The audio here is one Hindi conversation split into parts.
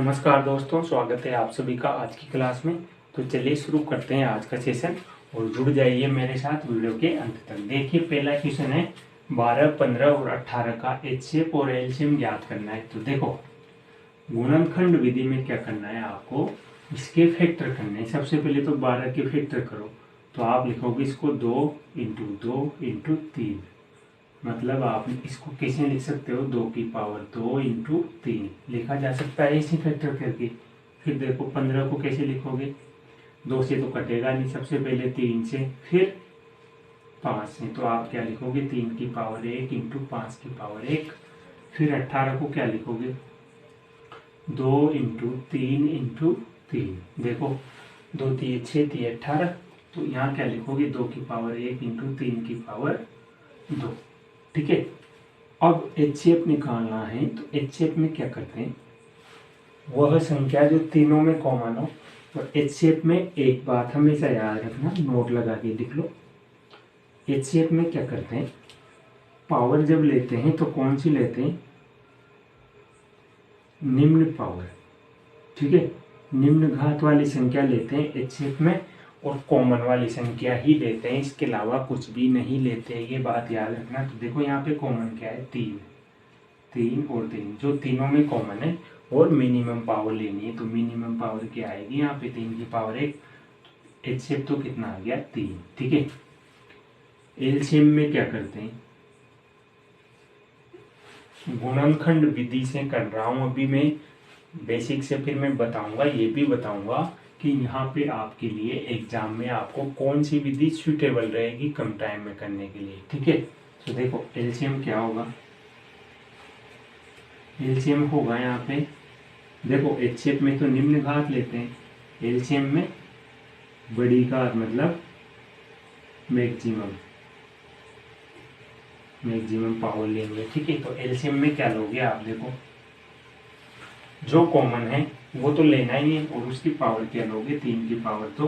नमस्कार दोस्तों, स्वागत है आप सभी का आज की क्लास में। तो चलिए शुरू करते हैं आज का सेशन और जुड़ जाइए मेरे साथ वीडियो के अंत तक। देखिए पहला क्वेश्चन है 12, 15 और 18 का एचसीएफ और एलसीएम ज्ञात करना है। तो देखो गुणनखंड विधि में क्या करना है, आपको इसके फैक्टर करने हैं। सबसे पहले तो 12 के फैक्टर करो, तो आप लिखोगे इसको 2 इंटू 2 इंटू 3। मतलब आप इसको कैसे लिख सकते हो, 2 की पावर 2 इंटू 3 लिखा जा सकता है इसी फैक्टर करके। फिर देखो 15 को कैसे लिखोगे, 2 से तो कटेगा नहीं, सबसे पहले 3 से फिर 5 से, तो आप क्या लिखोगे 3 की पावर 1 इंटू 5 की पावर 1। फिर 18 को क्या लिखोगे 2 इंटू 3 इंटू 3। देखो 2 3 6 3 18, तो यहाँ क्या लिखोगे 2 की पावर 1 इंटू 3 की पावर 2। ठीक है। अब एचसीएफ निकालना है, तो एचसीएफ में क्या करते हैं, वह संख्या जो तीनों में कॉमन हो। तो एचसीएफ में एक बात हमेशा याद रखना, नोट लगा के लिख लो। एचसीएफ में क्या करते हैं, पावर जब लेते हैं तो कौन सी लेते हैं, निम्न पावर। ठीक है, निम्न घात वाली संख्या लेते हैं एचसीएफ में, और कॉमन वाली संख्या ही लेते हैं, इसके अलावा कुछ भी नहीं लेते हैं, ये बात याद रखना। तो देखो यहाँ पे कॉमन क्या है, 3 3 और 3, जो तीनों में कॉमन है और मिनिमम पावर लेनी है। तो मिनिमम पावर क्या आएगी यहाँ पे, 3 की पावर 1। एचसीएफ तो कितना आ गया 3। ठीक है। एलसीएम में क्या करते हैं, गुणनखंड विधि से कर रहा हूँ अभी मैं, बेसिक से फिर मैं बताऊंगा, ये भी बताऊंगा कि यहाँ पे आपके लिए एग्जाम में आपको कौन सी विधि सुटेबल रहेगी कम टाइम में करने के लिए। ठीक है। तो देखो एलसीएम क्या होगा, एलसीएम होगा यहाँ पे, देखो एचसीएफ में तो निम्न घात लेते हैं, एलसीएम में बड़ी घात मतलब मैक्सिमम पावर लेंगे। ठीक है। तो एलसीएम में क्या लोगे आप, देखो जो कॉमन है वो तो लेना ही है, और उसकी पावर क्या लोगे 3 की पावर 2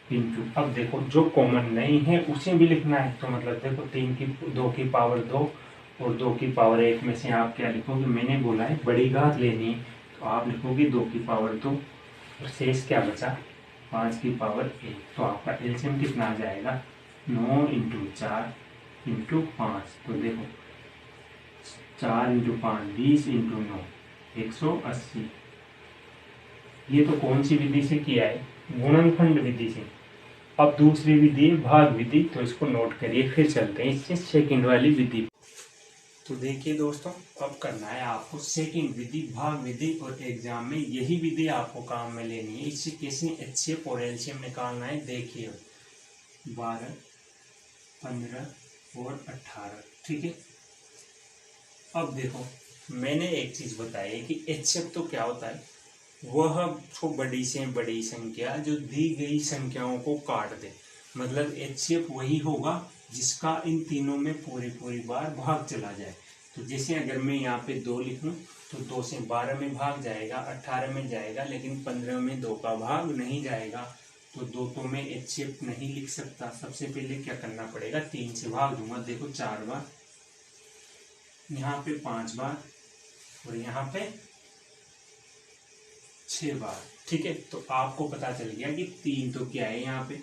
इंटू। अब देखो जो कॉमन नहीं है उसे भी लिखना है, तो मतलब देखो 3 की 2 की पावर 2 और 2 की पावर 1 में से आप क्या लिखोगे, मैंने बोला है बड़ी घात लेनी है, तो आप लिखोगे 2 की पावर 2 और शेष क्या बचा 5 की पावर 1। तो आपका एलसीएम कितना आ जाएगा 9 इंटू 4 इंटू 5। तो देखो 4 इंटू 5 20 इंटू 9 180। ये तो कौन सी विधि से किया है, गुणनखंड विधि से। अब दूसरी विधि है भाग विधि, तो इसको नोट करिए, फिर चलते हैं इससे सेकंड वाली विधि। तो देखिए दोस्तों, अब करना है आपको सेकंड विधि भाग विधि, और एग्जाम में यही विधि आपको काम में लेनी है। इससे कैसे एचसीएफ और एलसीएम निकालना है, देखिए 12, 15 और 18। ठीक है। अब देखो मैंने एक चीज बताई है कि एचसीएफ तो क्या होता है, वह जो बड़ी से बड़ी संख्या जो दी गई संख्याओं को काट दे। मतलब एचसीएफ वही होगा जिसका इन तीनों में पूरी बार भाग चला जाए। तो जैसे अगर मैं यहाँ पे 2 लिखूं, तो 2 से 12 में भाग जाएगा, 18 में जाएगा, लेकिन 15 में 2 का भाग नहीं जाएगा। तो 2 तो मैं एचसीएफ नहीं लिख सकता। सबसे पहले क्या करना पड़ेगा, 3 से भाग दूंगा। देखो 4 बार, यहाँ पे 5 बार, और यहाँ पे 6 बार। ठीक है। तो आपको पता चल गया कि 3 तो क्या है, यहाँ पे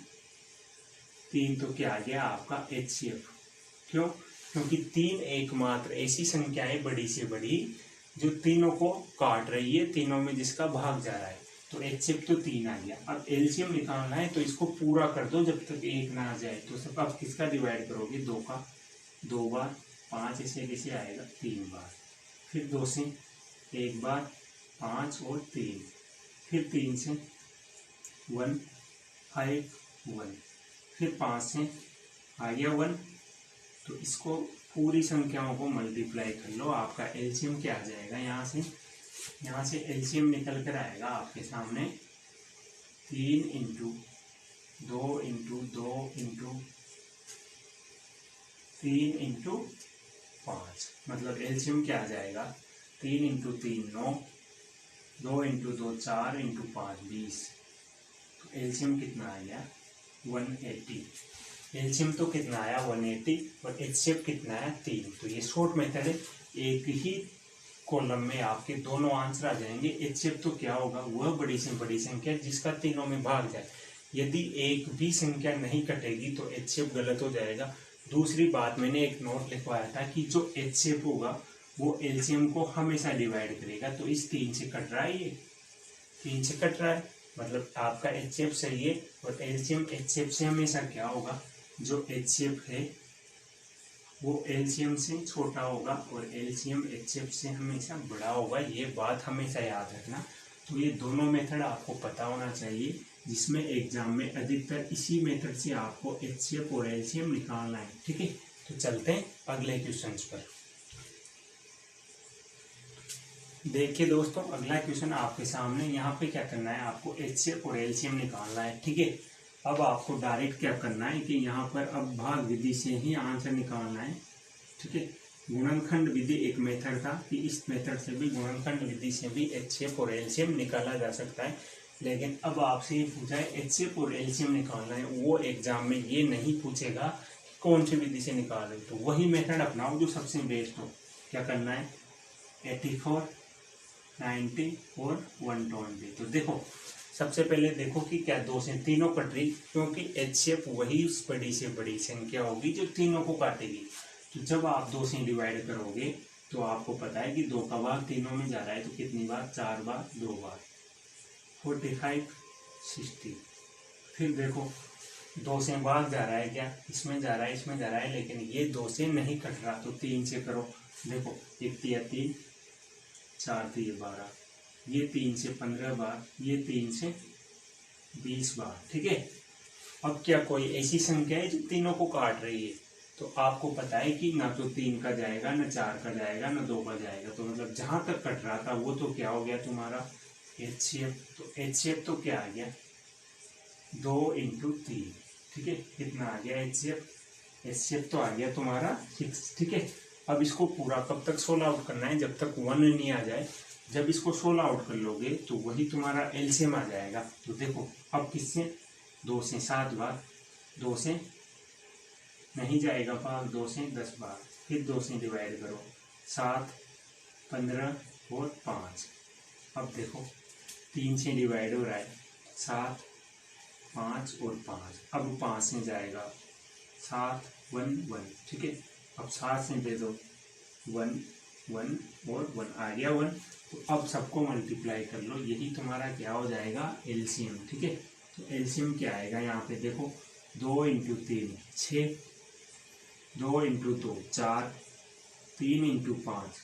3 तो क्या आ गया आपका एचसीएफ। क्यों, क्योंकि 3 एकमात्र ऐसी संख्या है बड़ी से बड़ी जो तीनों को काट रही है, तीनों में जिसका भाग जा रहा है। तो एचसीएफ तो 3 आ गया। अब एलसीएम निकालना है, तो इसको पूरा कर दो जब तक 1 ना आ जाए। तो सब अब किसका डिवाइड करोगे, 2 का 2 बार, 5 ऐसे कैसे आएगा 3 बार, फिर 2 से 1 बार, 5 और 3, फिर 3 से 1 5 1, फिर 5 से आ गया 1। तो इसको पूरी संख्याओं को मल्टीप्लाई कर लो, आपका एलसीएम क्या आ जाएगा, यहाँ से एलसीएम निकल कर आएगा आपके सामने 3 इंटू 2 इंटू 2 इंटू 3 इंटू 5। मतलब एलसीएम क्या आ जाएगा 3 इंटू 3 9, 2 इंटू 2 4 इंटू 5 20। तो एलसीएम कितना आ गया 180। एलसीएम तो कितना आया 180, और एचसीएफ कितना आया 3। तो ये शॉर्ट मेथड है, एक ही कॉलम में आपके दोनों आंसर आ जाएंगे। एचसीएफ तो क्या होगा, वह बड़ी से बड़ी संख्या जिसका तीनों में भाग जाए। यदि एक भी संख्या नहीं कटेगी तो एचसीएफ गलत हो जाएगा। दूसरी बात, मैंने एक नोट लिखवाया था कि जो एचसीएफ होगा वो एलसीएम को हमेशा डिवाइड करेगा। तो इस 3 से कट रहा है, ये 3 से कट रहा है, मतलब आपका एचसीएफ सही है। और एलसीएम एचसीएफ से हमेशा क्या होगा, जो एचसीएफ है वो एलसीएम से छोटा होगा और एलसीएम एचसीएफ से हमेशा बड़ा होगा। ये बात हमेशा याद रखना। तो ये दोनों मेथड आपको पता होना चाहिए, जिसमें एग्जाम में अधिकतर इसी मेथड से आपको एचसीएफ और एलसीएम निकालना है। ठीक है, तो चलते हैं अगले क्वेश्चन पर। देखिए दोस्तों, अगला क्वेश्चन आपके सामने। यहाँ पे क्या करना है, आपको एचसीएफ और एलसीएम निकालना है। ठीक है, अब आपको डायरेक्ट क्या करना है कि यहाँ पर अब भाग विधि से ही आंसर निकालना है। ठीक है, गुणनखंड विधि एक मेथड था कि इस मेथड से भी, गुणनखंड विधि से भी एचसीएफ और एलसीएम निकाला जा सकता है। लेकिन अब आपसे ये पूछा है एचसीएफ और एलसीएम निकालना है, वो एग्जाम में ये नहीं पूछेगा कौन सी विधि से निकाल रहे, तो वही मेथड अपनाओ जो सबसे बेस्ट हो। क्या करना है, 84, 90 और 120। तो देखो सबसे पहले देखो कि क्या 2 से तीनों कट रही, क्योंकि एचसीएफ वही उस बड़ी से बड़ी संख्या होगी जो तीनों को काटेगी। तो जब आप 2 से डिवाइड करोगे तो आपको पता है कि 2 का भाग तीनों में जा रहा है, तो कितनी बार, 4 बार, 2 बार, 45, 60। फिर देखो 2 से भाग जा रहा है, क्या इसमें जा रहा है, इसमें जा रहा है, लेकिन ये 2 से नहीं कट रहा, तो 3 से करो। देखो 1 3 3, 4 3 12, ये 3 से 15 बार, ये 3 से 20 बार। ठीक है, अब क्या कोई ऐसी संख्या है जो तीनों को काट रही है, तो आपको पता है कि ना तो 3 का जाएगा, ना 4 का जाएगा, ना 2 का जाएगा। तो मतलब जहां तक कट रहा था वो तो क्या हो गया तुम्हारा एचसीएफ। तो एचसीएफ तो क्या आ गया, 2 × 3। ठीक है, कितना आ गया एचसीएफ, एचसीएफ तो आ गया तुम्हारा 6। ठीक है, अब इसको पूरा कब तक सोल्व आउट करना है, जब तक 1 नहीं आ जाए। जब इसको सोल्व आउट कर लोगे तो वही तुम्हारा एलसीएम आ जाएगा। तो देखो अब किससे, 2 से 7 बार, 2 से नहीं जाएगा भाग, 2 से 10 बार, फिर 2 से डिवाइड करो, 7, 15 और 5। अब देखो 3 से डिवाइड हो रहा है, 7, 5 और 5। अब 5 से जाएगा, 7 1 1। ठीक है, अब 7 से दे दो, 1 1 और 1 आ गया 1। तो अब सबको मल्टीप्लाई कर लो, यही तुम्हारा क्या हो जाएगा एलसीएम। ठीक है, तो एलसीएम क्या आएगा, यहाँ पे देखो 2 × 3 6, 2 × 2 4, 3 × 5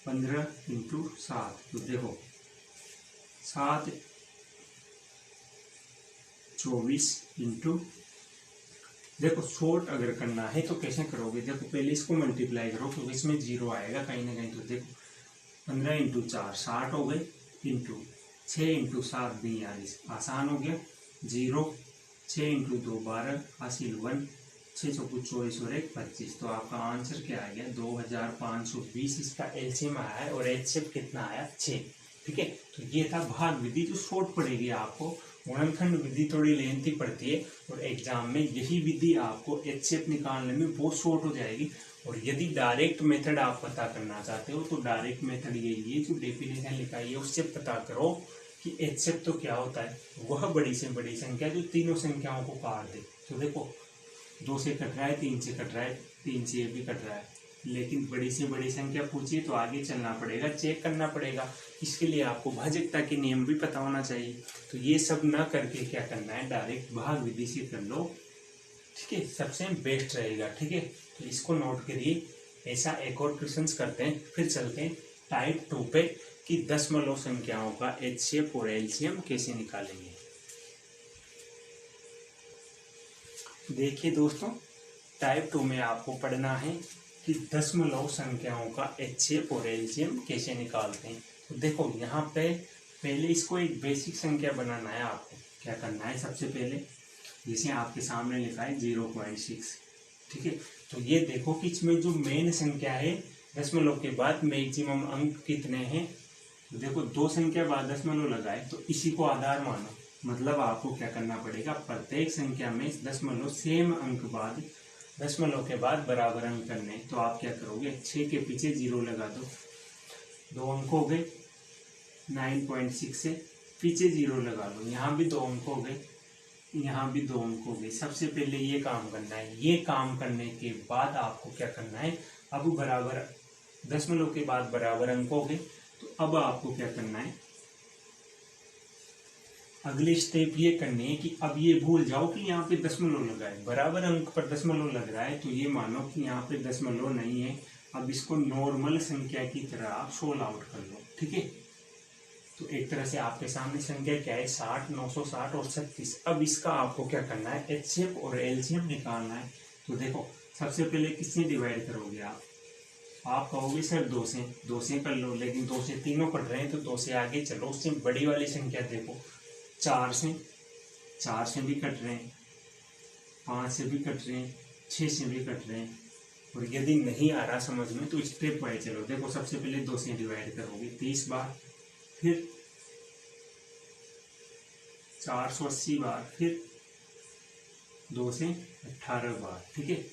15 × 7। तो देखो 7 24 × देखो शॉर्ट अगर करना है तो कैसे करोगे, देखो पहले इसको मल्टीप्लाई करो क्योंकि इसमें 0 आएगा कहीं ना कहीं। तो देखो 15 × 4 60 हो गए, इंटू 6 × 7 42, आसान हो गया, 0, 6 × 2 12, हासिल 1, 6 चौको 24 और 1 25। तो आपका आंसर क्या आ गया, 2520 इसका एलसीएम आया है और एचसीएफ कितना आया, 6। ठीक है, तो ये था भाग विधि जो शॉर्ट पड़ेगी आपको। गुणनखंड विधि थोड़ी लेंथी पड़ती है और एग्जाम में यही विधि आपको एचसीएफ निकालने में बहुत शॉर्ट हो जाएगी। और यदि डायरेक्ट मेथड आप पता करना चाहते हो तो डायरेक्ट मेथड यही है जो डेफिनेशन लिखाई है उससे पता करो कि एचसीएफ तो क्या होता है, वह बड़ी से बड़ी संख्या जो तीनों संख्याओं को काट दे। तो देखो 2 से कट रहा है, 3 से कट रहा है, 3 से भी कट रहा है, लेकिन बड़ी से बड़ी संख्या पूछिए तो आगे चलना पड़ेगा, चेक करना पड़ेगा। इसके लिए आपको भाजकता के नियम भी पता होना चाहिए। तो ये सब ना करके क्या करना है, डायरेक्ट भाग विधि से कर लो। ठीक है, सबसे बेस्ट रहेगा। ठीक है, तो इसको नोट करिए। ऐसा एक और क्वेश्चन करते हैं, फिर चलते हैं टाइप 2 पे कि दशमलव संख्याओं का एचसीएफ और एलसीएम कैसे निकालेंगे। देखिए दोस्तों, टाइप 2 में आपको पढ़ना है कि दशमलव संख्याओं का एचसीएफ और एलसीएम कैसे निकालते हैं। तो देखो यहाँ पे पहले इसको एक बेसिक संख्या बनाना है। आपको क्या करना है, सबसे पहले जैसे आपके सामने लिखा है 0.6। ठीक है, तो ये देखो कि इसमें जो मेन संख्या है दशमलव के बाद मैक्सिमम अंक कितने हैं। तो देखो 2 संख्या बाद दशमलव लगाए तो इसी को आधार मानो। मतलब आपको क्या करना पड़ेगा, प्रत्येक संख्या में दशमलव सेम अंक बाद दशमलव के बाद बराबर अंक करने, तो आप क्या करोगे, 6 के पीछे 0 लगा दो, 2 अंक हो गए, 9.6 से पीछे 0 लगा लो, यहाँ भी 2 अंक हो गए, यहाँ भी 2 अंक हो गए। सबसे पहले ये काम करना है। ये काम करने के बाद आपको क्या करना है, अब बराबर दशमलव के बाद बराबर अंक हो गए, तो अब आपको क्या करना है, अगले स्टेप ये करनी है कि अब ये भूल जाओ कि यहाँ पे दशमलव लगा है, बराबर अंक पर दशमलव लग रहा है, तो ये मानो कि यहाँ पे दशमलव नहीं है। अब इसको नॉर्मल संख्या की तरह आप सोल्व आउट कर लो, ठीक है। तो एक तरह से आपके सामने संख्या क्या है, 60, 960 और 36। अब इसका आपको क्या करना है, एचसीएफ और एलसीएम निकालना है। तो देखो सबसे पहले किससे डिवाइड करोगे आप कहोगे सर 2 से कर लो, लेकिन 2 से तीनों कट रहे हैं, तो 2 से आगे चलो, उससे बड़ी वाली संख्या देखो, 4 से भी कट रहे हैं, 5 से भी कट रहे हैं, 6 से भी कट रहे हैं। और यदि नहीं आ रहा समझ में तो स्टेप वाइज चलो। देखो सबसे पहले 2 से डिवाइड करोगे 30 बार, फिर 480 बार, फिर 2 से 18 बार, ठीक है।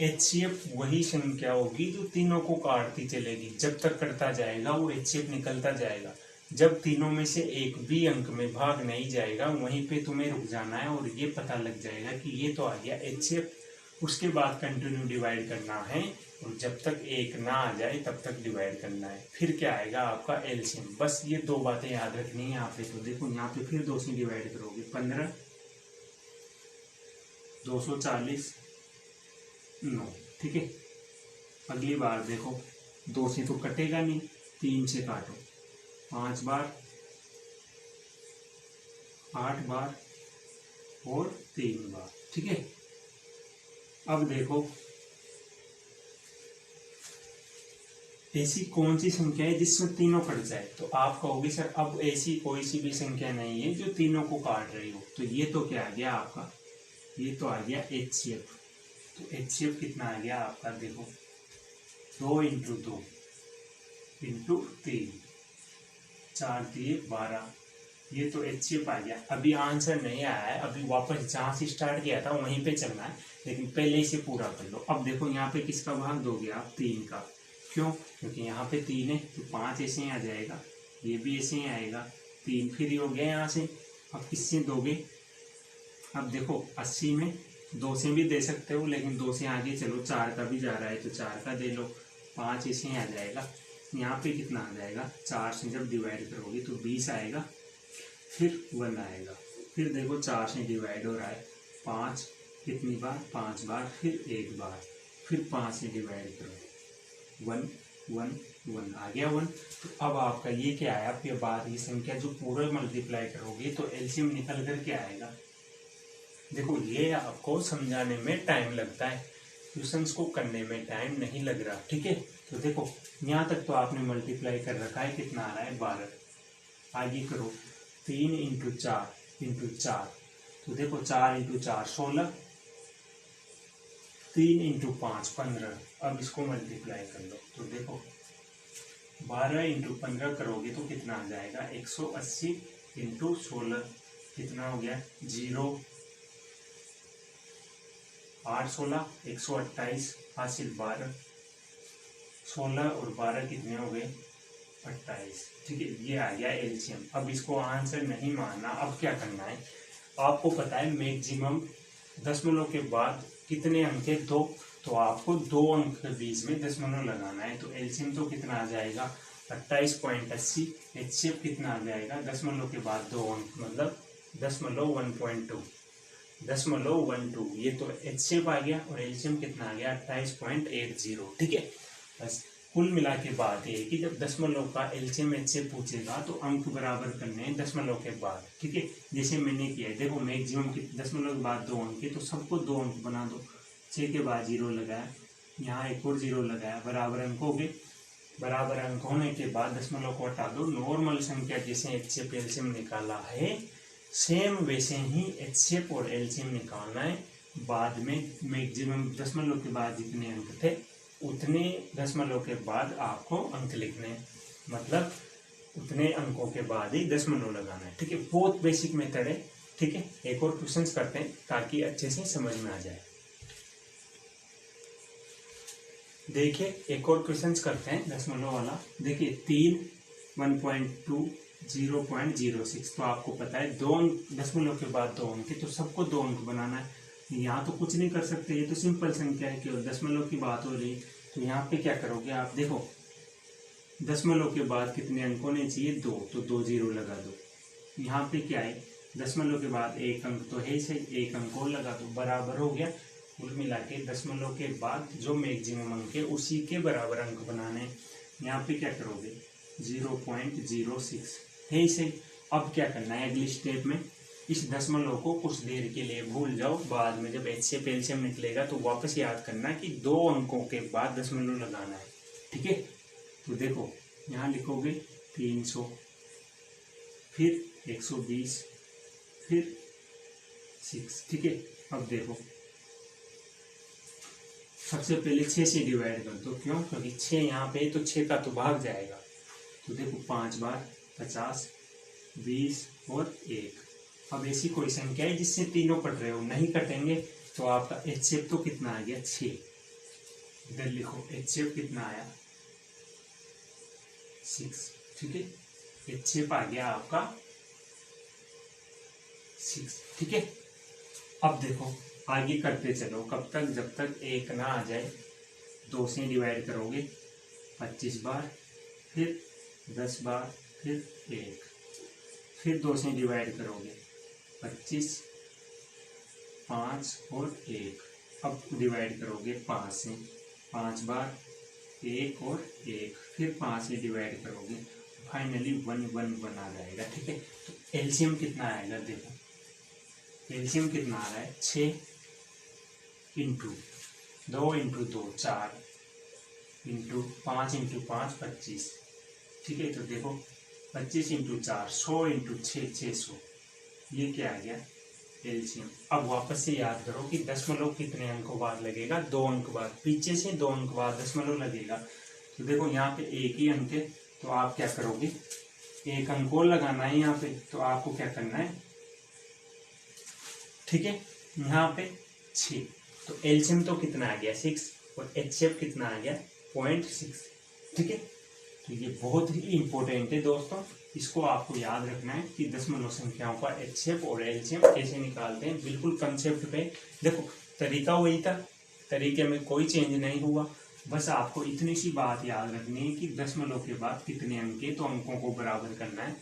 एचसीएफ वही संख्या होगी जो तीनों को काटती चलेगी, जब तक करता जाएगा वो एचसीएफ निकलता जाएगा। जब तीनों में से एक भी अंक में भाग नहीं जाएगा, वहीं पे तुम्हें रुक जाना है और ये पता लग जाएगा कि ये तो आ गया एचसीएफ। उसके बाद कंटिन्यू डिवाइड करना है, और जब तक एक ना आ जाए तब तक डिवाइड करना है। फिर क्या आएगा आपका एलसीएम। बस ये 2 बातें याद रखनी है यहाँ पे। तो देखो यहाँ पे फिर 2 से डिवाइड करोगे, 15, 240, 9, ठीक है। अगली बार देखो 2 से तो कटेगा नहीं, 3 से काटो, 5 बार, 8 बार और 3 बार, ठीक है। अब देखो ऐसी कौन सी संख्या है जिसमें तीनों कट जाए, तो आप कहोगे सर अब ऐसी कोई सी भी संख्या नहीं है जो तीनों को काट रही हो। तो ये तो क्या आ गया आपका, ये तो आ गया एचसीएफ। तो एचसीएफ कितना आ गया आपका, देखो 2 इंटू 2 इंटू 3, 4 दिए 12, ये तो एचसीएफ आ गया। अभी आंसर नहीं आया है, अभी वापस जहाँ से स्टार्ट किया था वहीं पे चलना है, लेकिन पहले इसे पूरा कर लो। अब देखो यहाँ पे किसका भाग दोगे आप, 3 का। क्यों, क्योंकि यहाँ पे 3 है, तो 5 ऐसे ही आ जाएगा, ये भी ऐसे ही आएगा, 3 फिर हो गया यहाँ से। अब किससे दोगे, अब देखो 80 में 2 से भी दे सकते हो, लेकिन 2 से आगे चलो, 4 का भी जा रहा है तो 4 का दे लो, 5 ऐसे ही आ जाएगा। यहाँ पे कितना आ जाएगा, 4 से जब डिवाइड करोगे तो 20 आएगा, फिर 1 आएगा। फिर देखो 4 से डिवाइड हो रहा है, 5 कितनी बार, 5 बार, फिर 1 बार, फिर 5 से डिवाइड करो, 1 1 1 आ गया 1। तो अब आपका ये क्या आया, आपके बाद ये संख्या जो पूरा मल्टीप्लाई करोगे तो एलसीएम निकल कर क्या आएगा। देखो ये आपको समझाने में टाइम लगता है, क्वेश्चंस को करने में टाइम नहीं लग रहा, ठीक है। तो देखो यहाँ तक तो आपने मल्टीप्लाई कर रखा है, कितना आ रहा है 12। आगे करो 3 इंटू 4 इंटू 4, तो देखो 4 इंटू 4 16, 3 इंटू 5 15। अब इसको मल्टीप्लाई कर लो, तो देखो 12 इंटू 15 करोगे तो कितना आ जाएगा, 180 इंटू 16 कितना हो गया 0, 8 16 128 हासिल 12, 16 और 12 कितने हो गए 28, ठीक है। ये आ गया एलसीएम। अब इसको आंसर नहीं मानना, अब क्या करना है, आपको पता है मैक्सिमम दशमलव के बाद कितने अंक है, 2, तो आपको 2 अंक के बीच में दशमलव लगाना है। तो एलसीएम तो कितना आ जाएगा 28.80, एचसीएफ कितना आ जाएगा, दशमलव के बाद 2 अंक मतलब दशमलव 1.2, ये तो एचसीएफ आ गया, और एलसीएम कितना आ गया 28.80, ठीक है। बस कुल मिला के बात ये है कि जब दशमलव का एलसीएम एचसीएफ पूछेगा तो अंक बराबर करने हैं दशमलव के बाद, ठीक है। जैसे मैंने किया है, देखो मैक्सिमम दशमलव के बाद 2 अंक है, तो सबको 2 अंक बना दो। 6 के बाद 0 लगाया, यहाँ एक और 0 लगाया, बराबर अंक हो गए। बराबर अंक होने के बाद दशमलव को हटा दो। नॉर्मल संख्या जैसे एचसीएफ एलसीएम निकाला है, सेम वैसे ही एचसीएफ और एलसीएम निकालना है। बाद में मैक्सिमम दशमलव के बाद जितने अंक थे उतने दशमलव के बाद आपको अंक लिखने हैं, मतलब उतने अंकों के बाद ही दशमलव लगाना है, ठीक है। बहुत बेसिक मेथड है, ठीक है। ठीक है, एक और क्वेश्चन करते हैं ताकि अच्छे से समझ में आ जाए। देखिए एक और क्वेश्चन करते हैं दशमलव वाला। देखिए 3, 1.2, 0.06, तो आपको पता है दो अंक दशमलव के बाद दो अंक, तो सबको दो अंक बनाना है। यहाँ तो कुछ नहीं कर सकते, ये तो सिंपल संख्या है, केवल दशमलव की बात हो रही है। तो यहाँ पे क्या करोगे आप, देखो दशमलव के बाद कितने अंक होने चाहिए, 2, तो 2 जीरो लगा दो। यहाँ पे क्या है, दशमलव के बाद एक अंक तो है सही, एक अंक और लगा दो, बराबर हो गया। कुल मिला के दशमलव के बाद जो मैक्सिमम अंक है उसी के बराबर अंक बनाने हैं। यहाँ पे क्या करोगे, 0.06 है सही। अब क्या करना है अगली स्टेप में, इस दशमलव को कुछ देर के लिए भूल जाओ, बाद में जब HCF LCM निकलेगा तो वापस याद करना कि दो अंकों के बाद दशमलव लगाना है, ठीक है। तो देखो यहाँ लिखोगे 300, फिर 120, फिर 6, ठीक है। अब देखो सबसे पहले 6 से डिवाइड कर दो, क्यों, क्योंकि 6 यहाँ पे तो 6 का तो भाग जाएगा। तो देखो 5 बार 50, 20 और 1। अब ऐसी कोई संख्या है जिससे तीनों कट रहे हो, नहीं कटेंगे तो आपका HCF तो कितना आ गया, 6। इधर लिखो HCF कितना आया, 6, ठीक है। HCF आ गया आपका 6, ठीक है। अब देखो आगे करते चलो, कब तक, जब तक 1 ना आ जाए। 2 से डिवाइड करोगे 25 बार, फिर 10 बार, फिर 1, फिर 2 से डिवाइड करोगे 25, 5 और 1। अब डिवाइड करोगे 5 से, 5 बार, 1 और 1, फिर 5 से डिवाइड करोगे, फाइनली 1 1 1 आ जाएगा, ठीक है। तो एलसीएम कितना आएगा, देखो एलसीएम कितना आ रहा है, 6 इंटू 2 इंटू 2 4 इंटू 5 इंटू 5 25, ठीक है। तो देखो 25 इंटू 4 100 इंटू 6 600, ये क्या आ गया एलसीएम। अब वापस से याद करो कि दशमलव कितने अंकों बाद लगेगा, 2 अंक बाद, पीछे से 2 अंक बाद दशमलव लगेगा। तो देखो यहाँ पे एक ही अंक है, तो आप क्या करोगे, एक अंक और लगाना है यहाँ पे, तो आपको क्या करना है, ठीक है। यहाँ पे 6, तो एलसीएम तो कितना आ गया 6, और HCF कितना आ गया 0.6, ठीक है। तो ये बहुत ही इंपॉर्टेंट है दोस्तों, इसको आपको याद रखना है कि दशमलव संख्याओं का HCF और LCM कैसे निकालते हैं, बिल्कुल कंसेप्ट पे। देखो तरीका वही था, तरीके में कोई चेंज नहीं हुआ, बस आपको इतनी सी बात याद रखनी है कि दशमलव के बाद कितने अंक है, तो अंकों को बराबर करना है,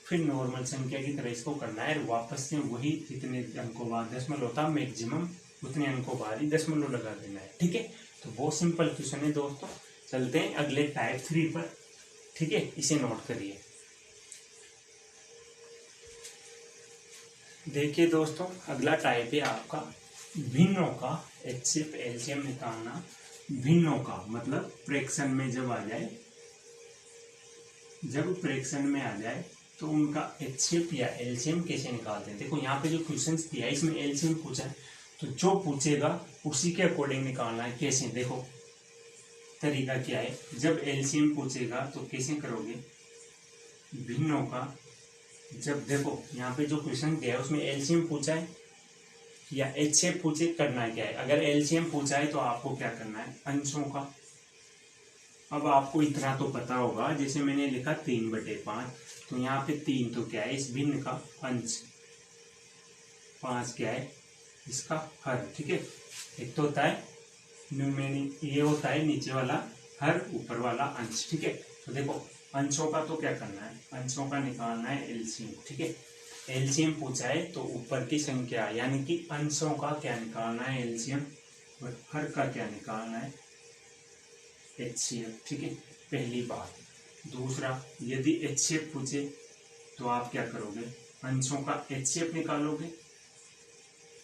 फिर नॉर्मल संख्या की तरह इसको करना है, और वापस से वही जितने अंकों बाद दशमलव था मैक्सिमम, उतने अंकों बाद ही दशमलव लगा देना है, ठीक है। तो बहुत सिंपल क्वेश्चन है दोस्तों। चलते हैं अगले टाइप 3 पर, ठीक है, इसे नोट करिए। देखिए दोस्तों अगला टाइप है आपका भिन्नों का HCF LCM निकालना। भिन्नों का मतलब फ्रैक्शन में जब आ जाए, जब फ्रैक्शन में आ जाए तो उनका HCF या LCM कैसे निकालते हैं। देखो यहाँ पे जो क्वेश्चन दिया है इसमें LCM पूछा है, तो जो पूछेगा उसी के अकॉर्डिंग निकालना है। कैसे, देखो तरीका क्या है, जब LCM पूछेगा तो कैसे करोगे, भिन्नों का, जब देखो यहाँ पे जो क्वेश्चन दिया है उसमें LCM पूछा है या HCF पूछे, करना क्या है। अगर LCM पूछा है तो आपको क्या करना है, अंशों का। अब आपको इतना तो पता होगा, जैसे मैंने लिखा 3/5, तो यहाँ पे 3 तो क्या है, इस भिन्न का अंश, 5 क्या है इसका हर, ठीक है। एक तो होता है न्यूमेरिक, ये होता है नीचे वाला हर, ऊपर वाला अंश, ठीक है। तो देखो अंशों का तो क्या करना है, अंशों का निकालना है एलसीएम, ठीक है। एलसीएम पूछा है तो ऊपर की संख्या यानी कि अंशों का क्या निकालना है एलसीएम, और हर का क्या निकालना है एचसीएफ, ठीक है, पहली बात। दूसरा, यदि एचसीएफ पूछे तो आप क्या करोगे, अंशों का एचसीएफ निकालोगे,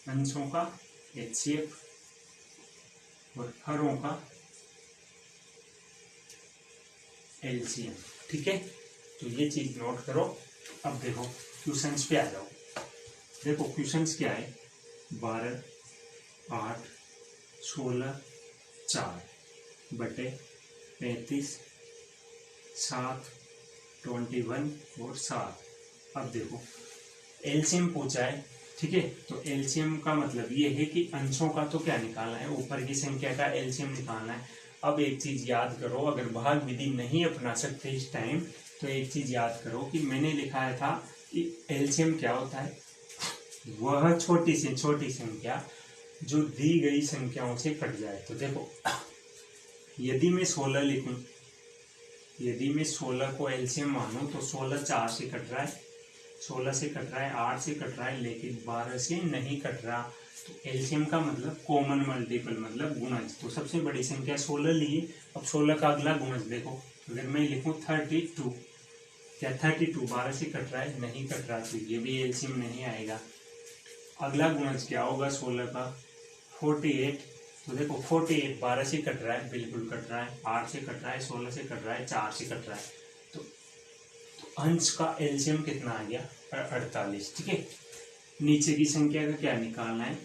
अंशों का एचसीएफ और हरों का एलसीएम, ठीक है। तो ये चीज नोट करो। अब देखो क्वेश्चंस पे आ जाओ। देखो क्वेश्चंस क्या है, 12, 8, 16, 4/35, 7, 21 और 7। अब देखो एलसीएम पूछा है ठीक है। तो एलसीएम का मतलब ये है कि अंशों का तो क्या निकालना है, ऊपर की संख्या का एलसीएम निकालना है। अब एक चीज याद करो, अगर भाग विधि नहीं अपना सकते इस टाइम तो एक चीज याद करो कि मैंने लिखाया था कि एलसीएम क्या होता है, वह छोटी से छोटी संख्या जो दी गई संख्याओं से कट जाए। तो देखो यदि मैं 16 लिखूं, यदि मैं 16 को एलसीएम मानूं तो 16 4 से कट रहा है, 16 से कट रहा है, 8 से कट रहा है, लेकिन 12 से नहीं कट रहा। तो एलसीएम का मतलब कॉमन मल्टीपल मतलब गुणज। तो सबसे बड़ी संख्या 16 ली, अब 16 का अगला गुणज देखो, अगर मैं लिखूं 32, क्या 32 12 से कट रहा है, नहीं कट रहा, तो ये भी एलसीएम नहीं आएगा। अगला गुणज क्या होगा 16 का, 48। तो देखो 48 12 से कट रहा है, बिल्कुल कट रहा है, 8 से कट रहा है, 16 से कट रहा है, 4 से कट रहा है। तो अंश का एलसीएम कितना आ गया 48। ठीक है। नीचे की संख्या का क्या निकालना है,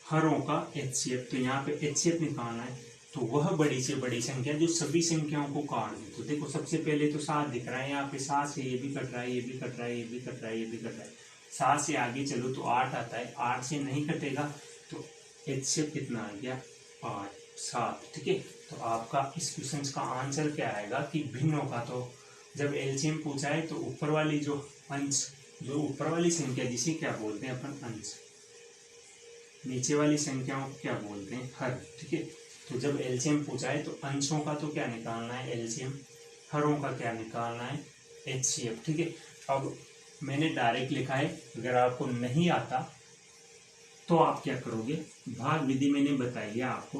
हरों का एचसीएफ। तो यहाँ पे एचसीएफ निकालना है। तो वह बड़ी से बड़ी संख्या जो सभी संख्याओं को काट दे। तो देखो सबसे पहले तो 7 दिख रहा है, यहाँ पे 7 से ये भी कट रहा है, ये भी कट रहा है, ये भी कट रहा है, ये भी कट रहा है। 7 से आगे चलो तो 8 आता है, 8 से नहीं कटेगा, तो एचसीएफ कितना आ गया 8 7। ठीक है। तो आपका इस क्वेश्चन का आंसर क्या आएगा कि भिन्नों का, तो जब एलसीएम पूछा है तो ऊपर वाली जो अंश, जो ऊपर वाली संख्या जिसे क्या बोलते हैं अपन अंश, नीचे वाली संख्याओं को क्या बोलते हैं हर। ठीक है। तो जब एलसीएम पूछा है तो अंशों का तो क्या निकालना है एलसीएम, हरों का क्या निकालना है एचसीएफ। ठीक है। अब मैंने डायरेक्ट लिखा है, अगर आपको नहीं आता तो आप क्या करोगे, भाग विधि मैंने बताई है आपको,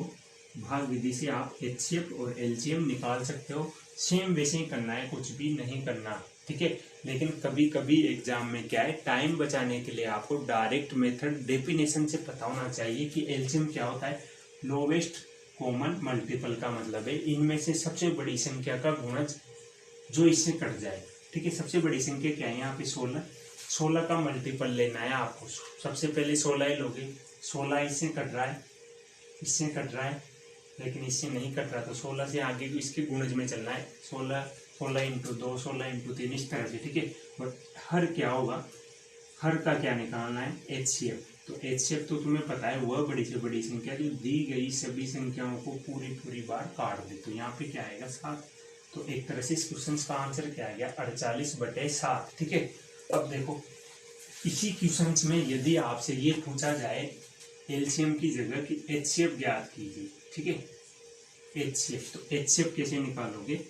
भाग विधि से आप एचसीएफ और एलसीएम निकाल सकते हो। सेम वैसे ही करना है, कुछ भी नहीं करना। ठीक है। लेकिन कभी कभी एग्जाम में क्या है, टाइम बचाने के लिए आपको डायरेक्ट मेथड डेफिनेशन से पता होना चाहिए कि एलसीएम क्या होता है। लोवेस्ट कॉमन मल्टीपल का मतलब है इनमें से सबसे बड़ी संख्या का गुणज जो इससे कट जाए। ठीक है। सबसे बड़ी संख्या क्या है यहाँ पे 16, 16 का मल्टीपल लेना है आपको। सबसे पहले 16 ही लोगे, 16 इससे कट रहा है, इससे कट रहा है, लेकिन इससे नहीं कट रहा, तो 16 से आगे इसके गुणज में चलना है। 16 16 इंटू 2, 16 इंटू 3, इस तरह से। ठीक है। और हर क्या होगा, हर का क्या निकालना है एचसीएफ। तो एचसीएफ तो तुम्हें पता है वह बड़ी से बड़ी संख्या जो दी गई सभी संख्याओं को पूरी पूरी बार काट दे। तो यहाँ पे क्या आएगा 7। तो एक तरह से इस क्वेश्चन का आंसर क्या आ गया 48/7। ठीक है। अब देखो इसी क्वेश्चन में यदि आपसे ये पूछा जाए एलसीएम की जगह कि एचसीएफ ज्ञात कीजिए। ठीक है। एचसीएफ, तो एचसीएफ कैसे निकालोगे,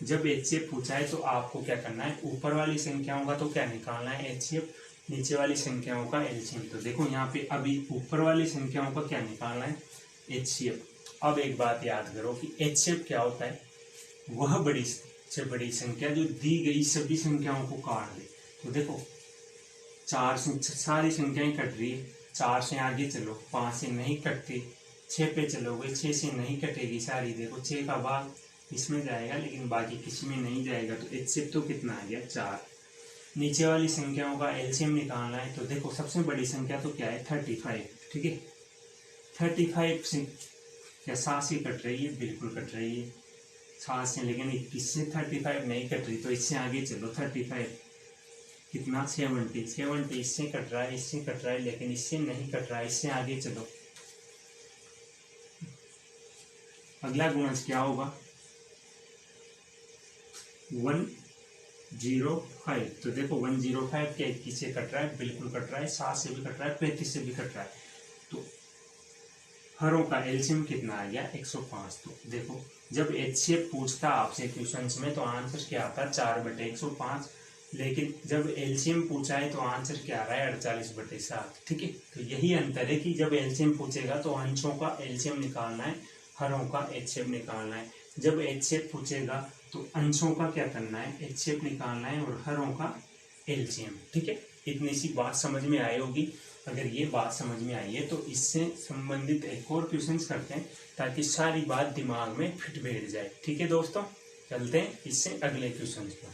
जब एचसीएफ पूछा है तो आपको क्या करना है, ऊपर वाली संख्याओं का तो क्या निकालना है एचसीएफ, नीचे वाली संख्याओं का एलसीएम। तो देखो यहाँ पे अभी ऊपर वाली संख्याओं का क्या निकालना है एचसीएफ। अब एक बात याद करो कि एचसीएफ क्या होता है, वह बड़ी से बड़ी संख्या जो दी गई सभी संख्याओं को काट दे। तो देखो 4 से सारी संख्याएं कट रही है, 4 से आगे चलो, 5 से नहीं कटती, 6 पे चलोगे, 6 से नहीं कटेगी सारी। देखो 6 का भाग इसमें जाएगा लेकिन बाकी किसी में नहीं जाएगा। तो एचसीएफ तो कितना आ गया 4। नीचे वाली संख्याओं का एलसीएम निकालना है। तो देखो सबसे बड़ी संख्या तो क्या है 35। ठीक है। 35 से क्या 7 से कट रही है, बिल्कुल कट रही है 7 से, लेकिन इससे 35 नहीं कट रही। तो इससे आगे चलो 35 कितना 70 इससे कट रहा है, इससे कट रहा है, लेकिन इससे नहीं कट रहा है। इससे आगे चलो, अगला गुणज क्या होगा 105। तो देखो 105 क्या किससे कट रहा है, बिल्कुल कट रहा है, 7 से भी कट रहा है, 35 से भी कट रहा है। तो हरों का एलसीएम कितना आ गया 105। तो देखो जब एचसीएफ पूछता आपसे क्वेश्चंस में तो आंसर क्या आता है 4/105, लेकिन जब एलसीएम पूछा है तो आंसर क्या आ रहा है 48/7। ठीक है। तो यही अंतर है कि जब एलसीएम पूछेगा तो अंशों का एलसीएम निकालना है, हरों का एचसीएफ निकालना है। जब एचसीएफ पूछेगा तो अंशों का क्या करना है एचसीएफ निकालना है और हरों का एलसीएम। ठीक है। इतनी सी बात समझ में आई होगी। अगर ये बात समझ में आई है तो इससे संबंधित एक और क्वेश्चन करते हैं ताकि सारी बात दिमाग में फिट बैठ जाए। ठीक है दोस्तों, चलते हैं इससे अगले क्वेश्चन पर।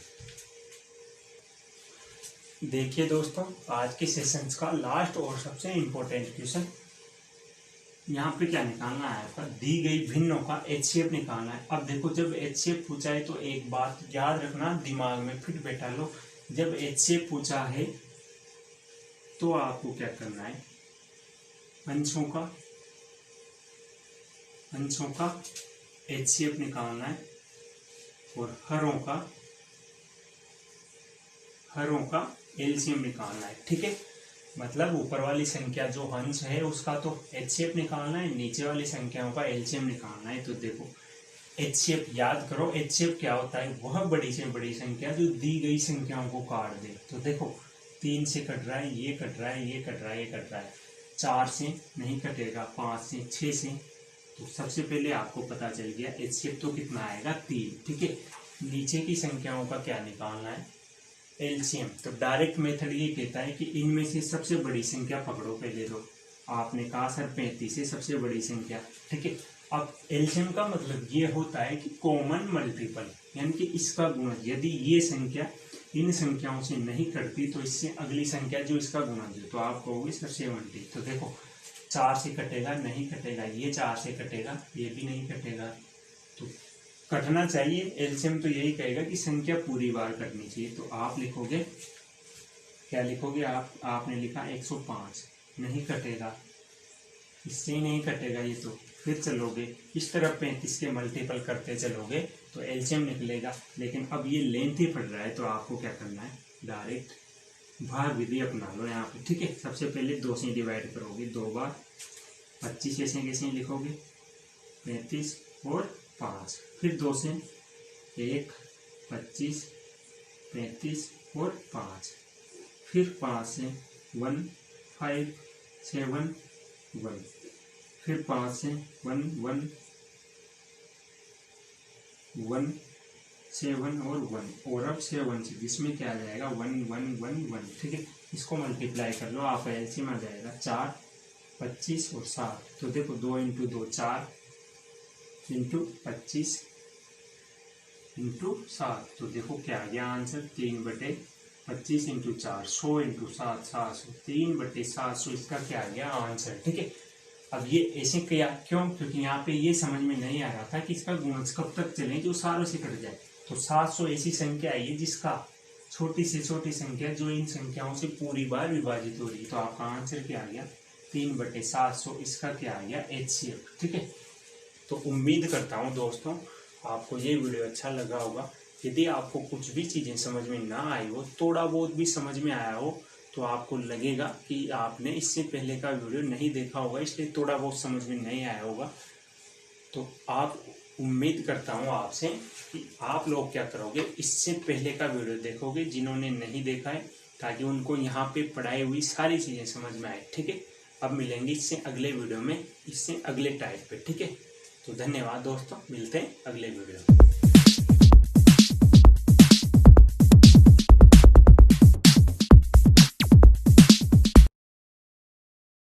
देखिए दोस्तों, आज के सेशंस का लास्ट और सबसे इम्पोर्टेंट क्वेश्चन, यहाँ पे क्या निकालना है आपका, दी गई भिन्नों का एचसीएफ निकालना है। अब देखो जब एचसीएफ पूछा है तो एक बात याद रखना, दिमाग में फिट बैठा लो, जब एचसीएफ पूछा है तो आपको क्या करना है, अंशों का HCF निकालना है और हरों का LCM निकालना है। ठीक है, मतलब ऊपर वाली संख्या जो अंश है उसका तो HCF निकालना है, नीचे वाली संख्याओं का LCM निकालना है। तो देखो HCF याद करो, HCF क्या होता है, वह बड़ी से बड़ी संख्या जो दी गई संख्याओं को काट दे। तो देखो 3 से कट रहा है, ये कट रहा है, ये कट रहा है, ये कट रहा है, 4 से नहीं कटेगा, 5 से, 6 से। तो सबसे पहले आपको पता चल गया HCF तो कितना आएगा, 3। ठीक है, नीचे की संख्याओं का क्या निकालना है, LCM। तो डायरेक्ट मेथड ये कहता है कि इनमें से सबसे बड़ी संख्या पकड़ो पहले। दो आपने कहा सर 35 है सबसे बड़ी संख्या। ठीक है, अब LCM का मतलब ये होता है कि कॉमन मल्टीपल, यानी कि इसका गुणज। यदि ये संख्या इन संख्याओं से नहीं कटती तो इससे अगली संख्या जो इसका गुणज है, तो आप कहोगे सर 70। तो देखो 4 से कटेगा, नहीं कटेगा, ये 4 से कटेगा, ये भी नहीं कटेगा, तो कटना चाहिए। LCM तो यही कहेगा कि संख्या पूरी बार कटनी चाहिए। तो आप लिखोगे, क्या लिखोगे आपने लिखा 105, नहीं कटेगा, इससे ही नहीं कटेगा ये। तो फिर चलोगे इस तरफ 35 के मल्टीपल करते चलोगे तो LCM निकलेगा। लेकिन अब ये लेंथ ही पड़ रहा है, तो आपको क्या करना है, डायरेक्ट भाग विधि अपना लो यहाँ पे। ठीक है, सबसे पहले 2 से डिवाइड करोगे, 2 बार 25 ऐसे कैसे लिखोगे, 35 और 5, फिर 2 से 1, 25, 35 और 5, फिर 5 से 1, 5, 7, 1, फिर 5 से 1, 1, 1, 7 और 1, और अब 7 से जिसमें क्या आ जाएगा 1, 1, 1, 1। ठीक है, इसको मल्टीप्लाई कर लो, आपका LCM आ जाएगा 4, 25 और 7। तो देखो 2 इंटू 2 4 इंटू 25 इंटू 7। तो देखो क्या आ गया आंसर, 3/25 इंटू 4, 100 इंटू 7, 700, 3/700 इसका क्या आ गया आंसर। ठीक है, अब ये ऐसे किया क्यों, क्योंकि यहाँ पे ये समझ में नहीं आ रहा था कि इसका गुणज कब तक चले जो सारों से कट जाए। तो 700 ऐसी संख्या आई है जिसका छोटी से छोटी संख्या जो इन संख्याओं से पूरी बार विभाजित हो रही है। तो आपका आंसर क्या आ गया, 3/700, इसका क्या आ गया HCF। ठीक है, तो उम्मीद करता हूँ दोस्तों आपको ये वीडियो अच्छा लगा होगा। यदि आपको कुछ भी चीज़ें समझ में ना आई हो, थोड़ा बहुत भी समझ में आया हो, तो आपको लगेगा कि आपने इससे पहले का वीडियो नहीं देखा होगा, इसलिए थोड़ा बहुत समझ में नहीं आया होगा। तो आप उम्मीद करता हूँ आपसे कि आप लोग क्या करोगे, इससे पहले का वीडियो देखोगे जिन्होंने नहीं देखा है, ताकि उनको यहाँ पे पढ़ाई हुई सारी चीज़ें समझ में आए। ठीक है, अब मिलेंगे इससे अगले वीडियो में, इससे अगले टाइप पे। ठीक है, तो धन्यवाद दोस्तों, मिलते हैं अगले वीडियो में।